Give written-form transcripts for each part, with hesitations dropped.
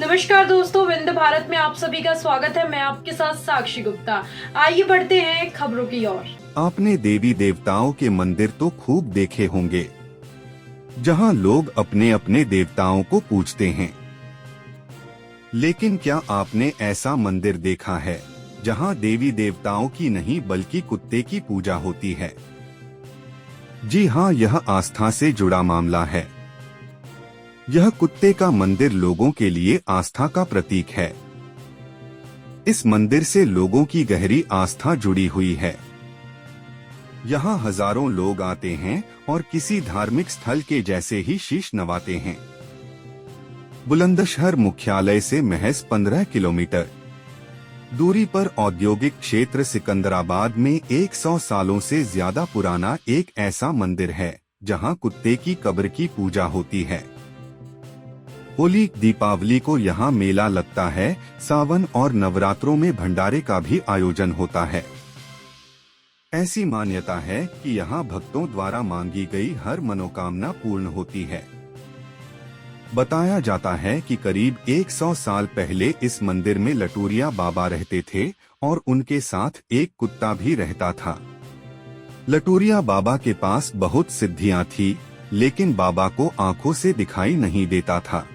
नमस्कार दोस्तों, विंध्य भारत में आप सभी का स्वागत है। मैं आपके साथ साक्षी गुप्ता। आइए बढ़ते हैं खबरों की ओर। आपने देवी देवताओं के मंदिर तो खूब देखे होंगे, जहां लोग अपने अपने देवताओं को पूजते हैं। लेकिन क्या आपने ऐसा मंदिर देखा है जहां देवी देवताओं की नहीं बल्कि कुत्ते की पूजा होती है? जी हाँ, यह आस्था से जुड़ा मामला है। यह कुत्ते का मंदिर लोगों के लिए आस्था का प्रतीक है। इस मंदिर से लोगों की गहरी आस्था जुड़ी हुई है। यहाँ हजारों लोग आते हैं और किसी धार्मिक स्थल के जैसे ही शीश नवाते हैं। बुलंदशहर मुख्यालय से महज 15 किलोमीटर दूरी पर औद्योगिक क्षेत्र सिकंदराबाद में 100 सालों से ज्यादा पुराना एक ऐसा मंदिर है जहाँ कुत्ते की कब्र की पूजा होती है। होली, दीपावली को यहाँ मेला लगता है। सावन और नवरात्रों में भंडारे का भी आयोजन होता है। ऐसी मान्यता है कि यहाँ भक्तों द्वारा मांगी गई हर मनोकामना पूर्ण होती है। बताया जाता है कि करीब 100 साल पहले इस मंदिर में लटूरिया बाबा रहते थे और उनके साथ एक कुत्ता भी रहता था। लटूरिया बाबा के पास बहुत सिद्धियां थी, लेकिन बाबा को आंखों से दिखाई नहीं देता था।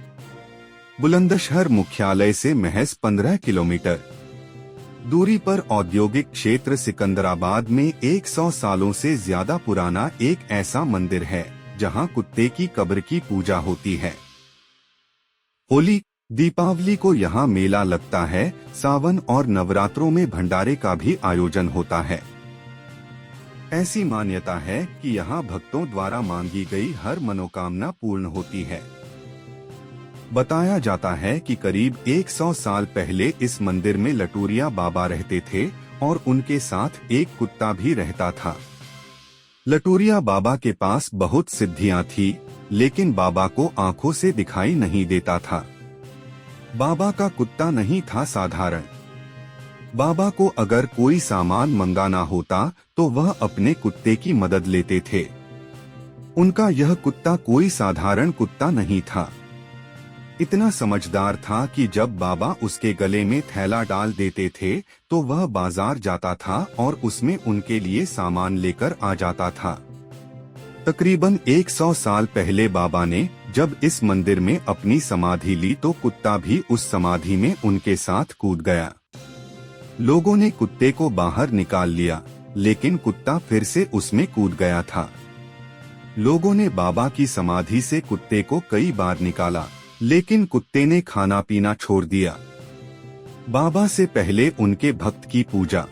बुलंदशहर मुख्यालय से महज 15 किलोमीटर दूरी पर औद्योगिक क्षेत्र सिकंदराबाद में 100 सालों से ज्यादा पुराना एक ऐसा मंदिर है जहां कुत्ते की कब्र की पूजा होती है। होली, दीपावली को यहाँ मेला लगता है। सावन और नवरात्रों में भंडारे का भी आयोजन होता है। ऐसी मान्यता है कि यहाँ भक्तों द्वारा मांगी गई हर मनोकामना पूर्ण होती है। बताया जाता है कि करीब 100 साल पहले इस मंदिर में लटूरिया बाबा रहते थे और उनके साथ एक कुत्ता भी रहता था। लटूरिया बाबा के पास बहुत सिद्धियां थी, लेकिन बाबा को आंखों से दिखाई नहीं देता था। बाबा का कुत्ता नहीं था साधारण। बाबा को अगर कोई सामान मंगाना होता तो वह अपने कुत्ते की मदद लेते थे। उनका यह कुत्ता कोई साधारण कुत्ता नहीं था। इतना समझदार था कि जब बाबा उसके गले में थैला डाल देते थे तो वह बाजार जाता था और उसमें उनके लिए सामान लेकर आ जाता था। तकरीबन 100 साल पहले बाबा ने जब इस मंदिर में अपनी समाधि ली तो कुत्ता भी उस समाधि में उनके साथ कूद गया। लोगों ने कुत्ते को बाहर निकाल लिया, लेकिन कुत्ता फिर से उसमें कूद गया था। लोगों ने बाबा की समाधि से कुत्ते को कई बार निकाला, लेकिन कुत्ते ने खाना पीना छोड़ दिया। बाबा से पहले उनके भक्त की पूजा।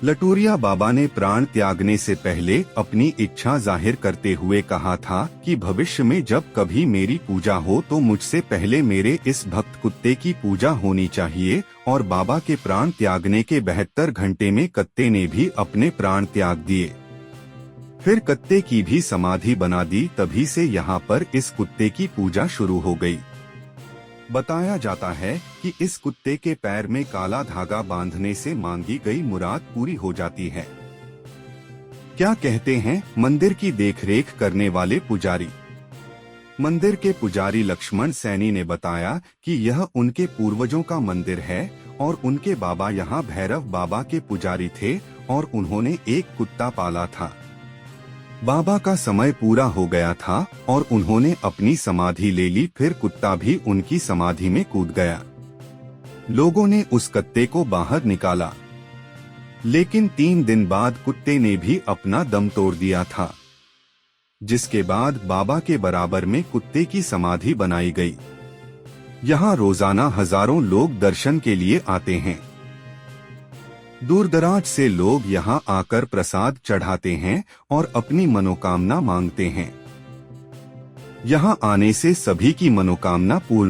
लटूरिया बाबा ने प्राण त्यागने से पहले अपनी इच्छा जाहिर करते हुए कहा था कि भविष्य में जब कभी मेरी पूजा हो तो मुझसे पहले मेरे इस भक्त कुत्ते की पूजा होनी चाहिए। और बाबा के प्राण त्यागने के 72 घंटे में कुत्ते ने भी अपने प्राण त्याग दिए। फिर कुत्ते की भी समाधि बना दी। तभी से यहाँ पर इस कुत्ते की पूजा शुरू हो गई। बताया जाता है कि इस कुत्ते के पैर में काला धागा बांधने से मांगी गई मुराद पूरी हो जाती है। क्या कहते हैं मंदिर की देखरेख करने वाले पुजारी? मंदिर के पुजारी लक्ष्मण सैनी ने बताया कि यह उनके पूर्वजों का मंदिर है और उनके बाबा यहाँ भैरव बाबा के पुजारी थे और उन्होंने एक कुत्ता पाला था। बाबा का समय पूरा हो गया था और उन्होंने अपनी समाधि ले ली। फिर कुत्ता भी उनकी समाधि में कूद गया। लोगों ने उस कुत्ते को बाहर निकाला, लेकिन 3 दिन बाद कुत्ते ने भी अपना दम तोड़ दिया था, जिसके बाद बाबा के बराबर में कुत्ते की समाधि बनाई गई। यहाँ रोजाना हजारों लोग दर्शन के लिए आते हैं। दूर दराज से लोग यहाँ आकर प्रसाद चढ़ाते हैं और अपनी मनोकामना मांगते हैं। यहाँ आने से सभी की मनोकामना पूर्ण